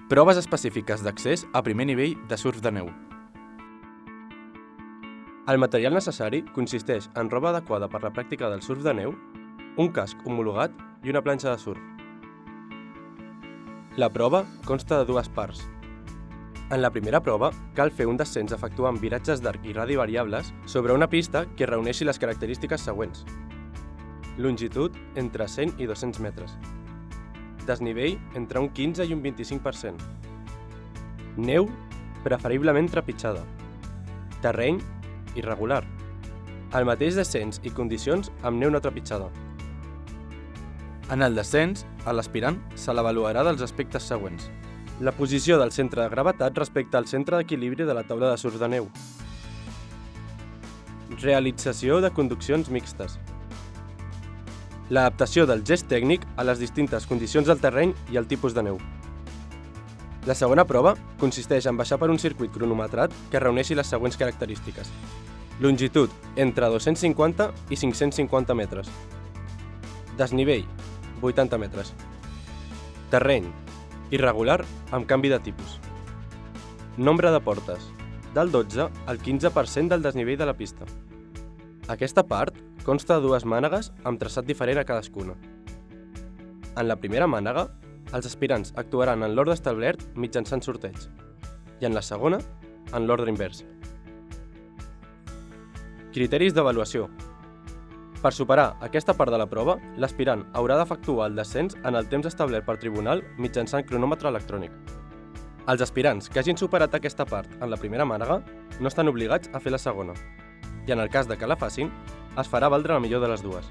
Proves específiques d'accés a primer nivell de surf de neu. El material necessari consisteix en roba adequada per la pràctica del surf de neu, un casc homologat i una planxa de surf. La prova consta de dues parts. En la primera prova, cal fer un descens efectuant viratges d'arc i radi variables sobre una pista que reuneixi les característiques següents. Longitud entre 100 i 200 metres. Desnivell entre un 15 i un 25%. Neu preferiblement trepitjada. Terreny irregular. El mateix descens i condicions amb neu no trepitjada. En el descens, a l'aspirant se l'avaluarà dels aspectes següents. La posició del centre de gravetat respecte al centre d'equilibri de la taula de surf de neu. Realització de conduccions mixtes. L'adaptació del gest tècnic a les distintes condicions del terreny i el tipus de neu. La segona prova consisteix en baixar per un circuit cronometrat que reuneixi les següents característiques. Longitud entre 250 i 550 metres. Desnivell, 80 metres. Terreny, irregular amb canvi de tipus. Nombre de portes, del 12 al 15% del desnivell de la pista. Aquesta part consta de dues mànegues amb traçat diferent a cadascuna. En la primera mànega, els aspirants actuaran en l'ordre establert mitjançant sorteig, i en la segona, en l'ordre invers. Criteris d'avaluació. Per superar aquesta part de la prova, l'aspirant haurà d'efectuar el descens en el temps establert per tribunal mitjançant cronòmetre electrònic. Els aspirants que hagin superat aquesta part en la primera mànega no estan obligats a fer la segona, i en el cas de que la facin, es farà valdre la millor de les dues.